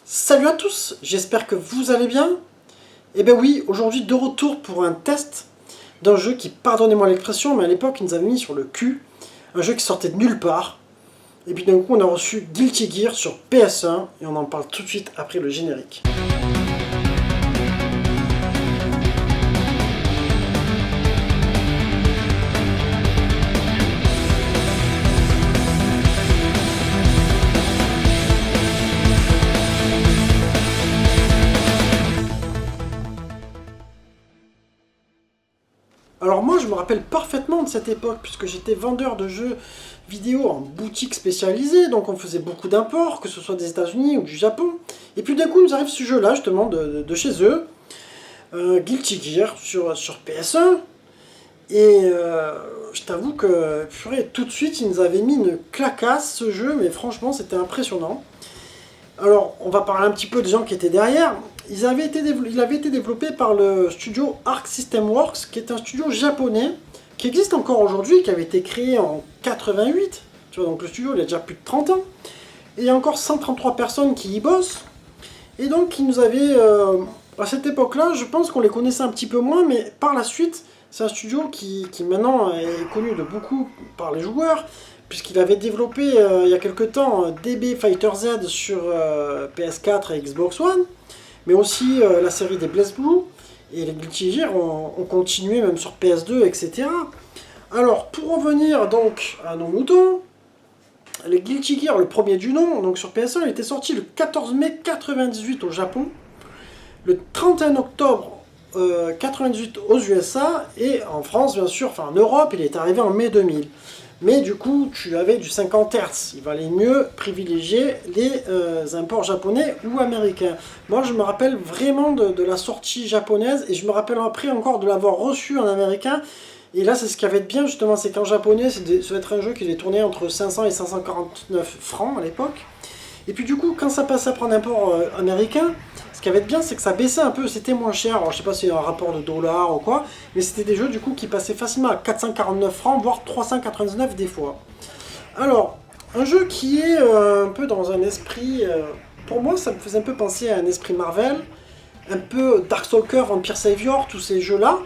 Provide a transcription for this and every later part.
Salut à tous, j'espère que vous allez bien. Eh bien oui, aujourd'hui de retour pour un test d'un jeu qui, pardonnez-moi l'expression, mais à l'époque il nous avait mis sur le cul. Un jeu qui sortait de nulle part. Et puis d'un coup on a reçu Guilty Gear sur PS1 et on en parle tout de suite après le générique. Alors moi je me rappelle parfaitement de cette époque puisque j'étais vendeur de jeux vidéo en boutique spécialisée, donc on faisait beaucoup d'imports, que ce soit des États-Unis ou du Japon. Et puis d'un coup nous arrive ce jeu-là justement de chez eux, Guilty Gear sur PS1. Et je t'avoue que purée, tout de suite ils nous avaient mis une clacasse ce jeu, mais franchement c'était impressionnant. Alors, on va parler un petit peu des gens qui étaient derrière. Il avait été développé par le studio Arc System Works, qui est un studio japonais, qui existe encore aujourd'hui, qui avait été créé en 88. Tu vois, donc le studio, il a déjà plus de 30 ans. Et il y a encore 133 personnes qui y bossent. Et donc, ils nous avaient... à cette époque-là, je pense qu'on les connaissait un petit peu moins, mais par la suite, c'est un studio qui maintenant est connu de beaucoup par les joueurs, puisqu'il avait développé il y a quelque temps DB Fighter Z sur PS4 et Xbox One, mais aussi la série des BlazBlue, et les Guilty Gear ont continué même sur PS2, etc. Alors, pour revenir donc à nos moutons, le Guilty Gear, le premier du nom, donc sur PS1, il était sorti le 14 mai 98 au Japon, le 31 octobre 98 aux USA, et en France, bien sûr, enfin en Europe, il est arrivé en mai 2000. Mais du coup, tu avais du 50 Hz. Il valait mieux privilégier les imports japonais ou américains. Moi, je me rappelle vraiment de la sortie japonaise, et je me rappelle après encore de l'avoir reçu en américain. Et là, c'est ce qui avait de bien, justement, c'est qu'en japonais, ça doit être un jeu qui est tourné entre 500 et 549 francs à l'époque. Et puis du coup, quand ça passait à prendre un port américain, ce qui avait de bien, c'est que ça baissait un peu, c'était moins cher. Alors je sais pas si c'est un rapport de dollars ou quoi, mais c'était des jeux du coup qui passaient facilement à 449 francs, voire 399 des fois. Alors, un jeu qui est un peu dans un esprit... pour moi, ça me faisait un peu penser à un esprit Marvel, un peu Darkstalker, Vampire Savior, tous ces jeux-là.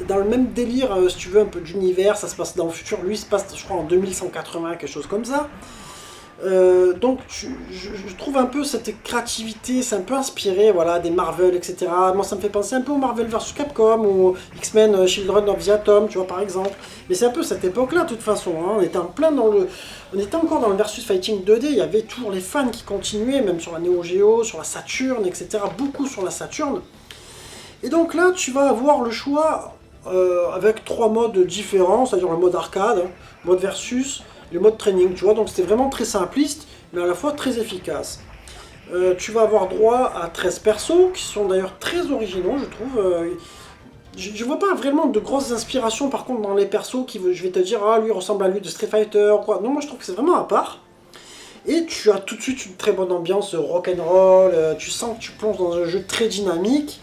Dans le même délire, si tu veux, un peu d'univers, ça se passe dans le futur. Lui, il se passe, je crois, en 2180, quelque chose comme ça. Donc je trouve un peu cette créativité, c'est un peu inspiré voilà, des Marvel, etc. Moi ça me fait penser un peu au Marvel vs Capcom ou X-Men Children of the Atom, tu vois par exemple. Mais c'est un peu cette époque-là de toute façon, hein. On était en plein dans le... On était encore dans le versus fighting 2D, il y avait toujours les fans qui continuaient, même sur la Neo Geo, sur la Saturn, etc. Beaucoup sur la Saturn. Et donc là tu vas avoir le choix avec trois modes différents, c'est-à-dire le mode arcade, mode versus, le mode training, tu vois, donc c'était vraiment très simpliste, mais à la fois très efficace. Tu vas avoir droit à 13 persos, qui sont d'ailleurs très originaux, je trouve. Je vois pas vraiment de grosses inspirations, par contre, dans les persos, je vais te dire, ah, lui ressemble à lui de Street Fighter, quoi. Non, moi je trouve que c'est vraiment à part. Et tu as tout de suite une très bonne ambiance rock'n'roll, tu sens que tu plonges dans un jeu très dynamique.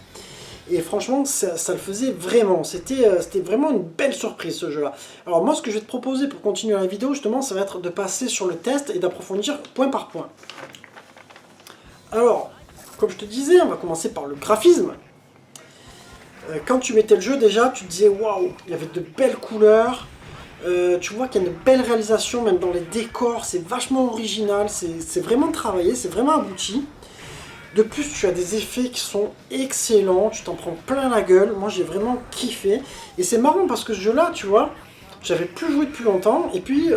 Et franchement, ça le faisait vraiment. C'était vraiment une belle surprise ce jeu-là. Alors moi, ce que je vais te proposer pour continuer la vidéo, justement, ça va être de passer sur le test et d'approfondir point par point. Alors, comme je te disais, on va commencer par le graphisme. Quand tu mettais le jeu, déjà, tu te disais, waouh, il y avait de belles couleurs. Tu vois qu'il y a une belle réalisation, même dans les décors. C'est vachement original, c'est vraiment travaillé, c'est vraiment abouti. De plus, tu as des effets qui sont excellents, tu t'en prends plein la gueule, moi j'ai vraiment kiffé. Et c'est marrant parce que ce jeu-là, tu vois, j'avais plus joué depuis longtemps, et puis,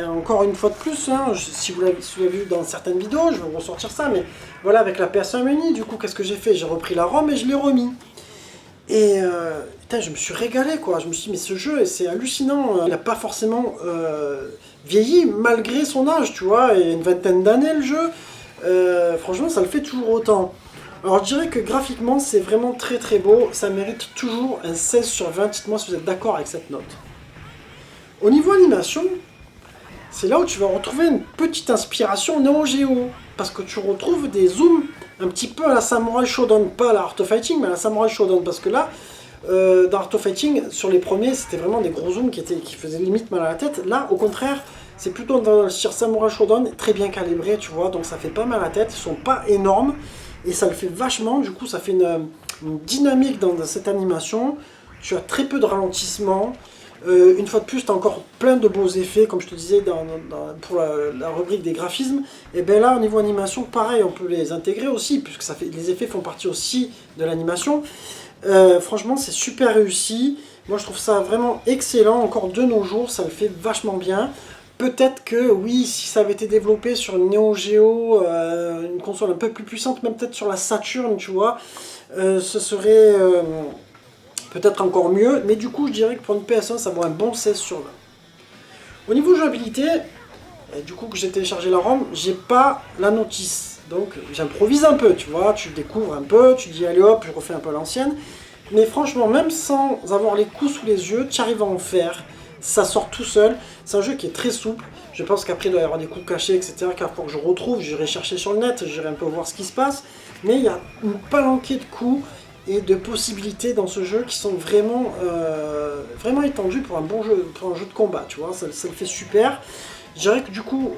encore une fois de plus, hein, si vous l'avez vu dans certaines vidéos, je vais ressortir ça, mais voilà, avec la PS1 Mini, du coup, qu'est-ce que j'ai fait? J'ai repris la ROM et je l'ai remis. Et putain, je me suis régalé, quoi. Je me suis dit, mais ce jeu, c'est hallucinant, il n'a pas forcément vieilli malgré son âge, tu vois, il y a une vingtaine d'années le jeu. Franchement ça le fait toujours autant. Alors je dirais que graphiquement c'est vraiment très très beau, ça mérite toujours un 16 sur 20, dites-moi si vous êtes d'accord avec cette note. Au niveau animation, c'est là où tu vas retrouver une petite inspiration Neo Geo, parce que tu retrouves des zooms un petit peu à la Samurai Shodown, pas à la Art of Fighting, mais à la Samurai Shodown, parce que là, dans Art of Fighting, sur les premiers, c'était vraiment des gros zooms qui faisaient limite mal à la tête. Là, au contraire, C'est plutôt dans le style Samurai Shodown, très bien calibré, tu vois, donc ça fait pas mal à la tête, ils sont pas énormes, et ça le fait vachement, du coup ça fait une dynamique dans cette animation, tu as très peu de ralentissement, une fois de plus, tu as encore plein de beaux effets, comme je te disais pour la rubrique des graphismes. Et bien là, au niveau animation, pareil, on peut les intégrer aussi, puisque les effets font partie aussi de l'animation. Franchement, c'est super réussi. Moi, je trouve ça vraiment excellent. Encore de nos jours, ça le fait vachement bien. Peut-être que, oui, si ça avait été développé sur une Neo Geo, une console un peu plus puissante, même peut-être sur la Saturn, tu vois, ce serait... peut-être encore mieux, mais du coup je dirais que pour une PS1 ça vaut un bon 16 sur 20. Au niveau jouabilité, du coup que j'ai téléchargé la ROM, j'ai pas la notice, donc j'improvise un peu, tu vois, tu découvres un peu, tu dis allez hop, je refais un peu l'ancienne, mais franchement même sans avoir les coups sous les yeux, tu arrives à en faire, ça sort tout seul, c'est un jeu qui est très souple, je pense qu'après il doit y avoir des coups cachés, etc., car pour que je retrouve, j'irai chercher sur le net, j'irai un peu voir ce qui se passe, mais il y a une palanquée de coups, et de possibilités dans ce jeu qui sont vraiment, vraiment étendues pour un bon jeu, pour un jeu de combat, tu vois, ça le fait super. Je dirais que du coup,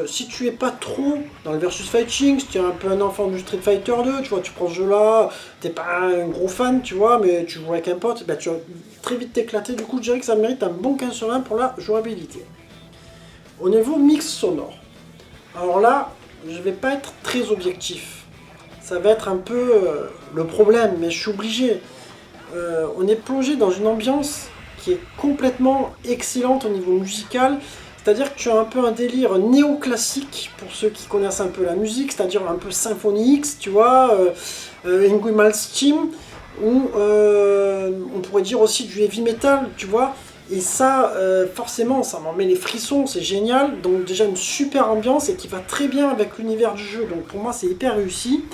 si tu es pas trop dans le versus fighting, si tu es un peu un enfant du Street Fighter 2, tu vois, tu prends ce jeu-là, t'es pas un gros fan, tu vois, mais tu joues avec un pote, ben, tu vas très vite t'éclater, du coup je dirais que ça mérite un bon 15 sur 20 pour la jouabilité. Au niveau mix sonore, alors là, je vais pas être très objectif. Ça va être un peu le problème, mais je suis obligé. On est plongé dans une ambiance qui est complètement excellente au niveau musical. C'est-à-dire que tu as un peu un délire néoclassique pour ceux qui connaissent un peu la musique, c'est-à-dire un peu Symphony X, tu vois, Yngwie Malmsteen, ou on pourrait dire aussi du heavy metal, tu vois. Et ça, forcément, ça m'en met les frissons, c'est génial. Donc déjà une super ambiance et qui va très bien avec l'univers du jeu. Donc pour moi, c'est hyper réussi.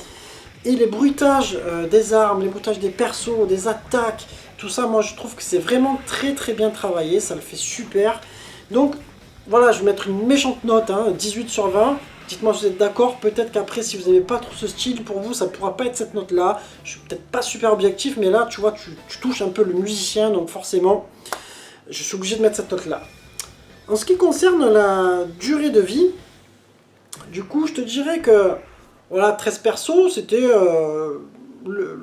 Et les bruitages des armes, les bruitages des persos, des attaques, tout ça, moi je trouve que c'est vraiment très très bien travaillé, ça le fait super. Donc voilà, je vais mettre une méchante note, hein, 18 sur 20. Dites-moi si vous êtes d'accord, peut-être qu'après si vous n'aimez pas trop ce style, pour vous ça ne pourra pas être cette note-là. Je suis peut-être pas super objectif, mais là tu vois, tu touches un peu le musicien, donc forcément, je suis obligé de mettre cette note-là. En ce qui concerne la durée de vie, du coup je te dirais que voilà, 13 persos, c'était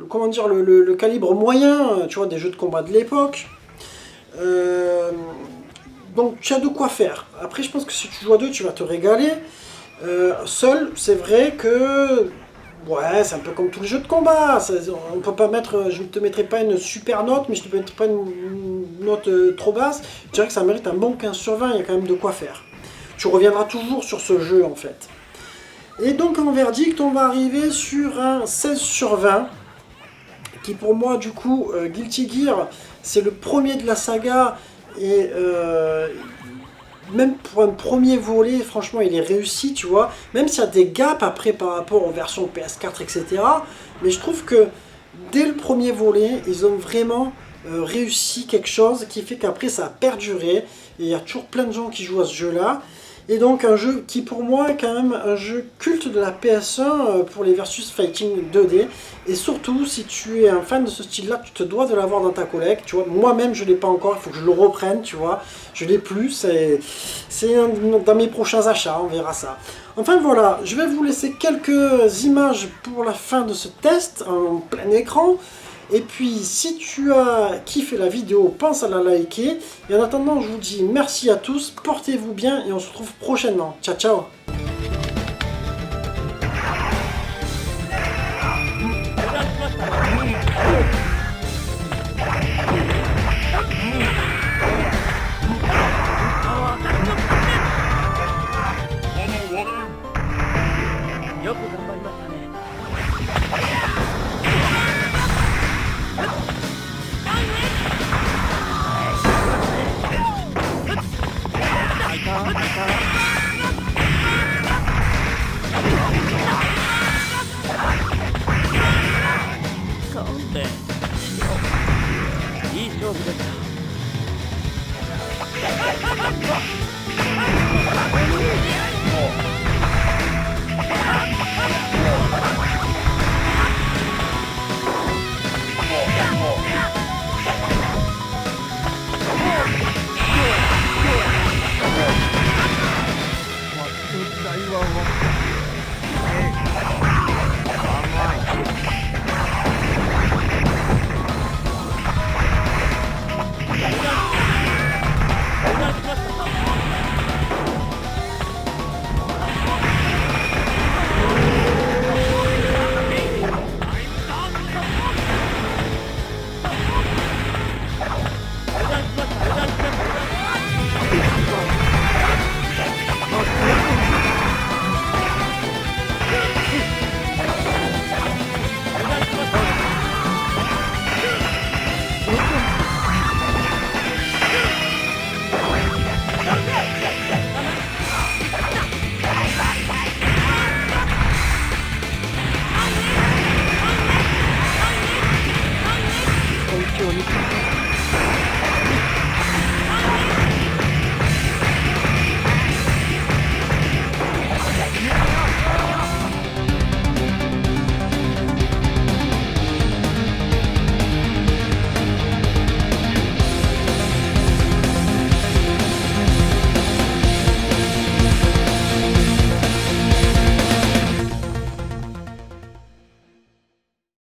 comment dire, le calibre moyen, tu vois, des jeux de combat de l'époque. Donc tu as de quoi faire. Après, je pense que si tu joues à deux, tu vas te régaler. Seul, c'est vrai que ouais, c'est un peu comme tous les jeux de combat. On peut pas mettre, je ne te mettrai pas une super note, mais je ne te mettrai pas une note trop basse. Je dirais que ça mérite un bon 15 sur 20, il y a quand même de quoi faire. Tu reviendras toujours sur ce jeu en fait. Et donc en verdict, on va arriver sur un 16 sur 20, qui pour moi du coup, Guilty Gear, c'est le premier de la saga, et même pour un premier volet, franchement il est réussi, tu vois, même s'il y a des gaps après par rapport aux versions PS4, etc. Mais je trouve que dès le premier volet, ils ont vraiment réussi quelque chose qui fait qu'après ça a perduré, et il y a toujours plein de gens qui jouent à ce jeu-là. Et donc un jeu qui pour moi est quand même un jeu culte de la PS1 pour les versus fighting 2D. Et surtout si tu es un fan de ce style-là, tu te dois de l'avoir dans ta collecte. Tu vois, moi-même je ne l'ai pas encore, il faut que je le reprenne, tu vois. Je l'ai plus, c'est dans mes prochains achats, on verra ça. Enfin voilà, je vais vous laisser quelques images pour la fin de ce test en plein écran. Et puis, si tu as kiffé la vidéo, pense à la liker. Et en attendant, je vous dis merci à tous, portez-vous bien et on se retrouve prochainement. Ciao, ciao! Yoku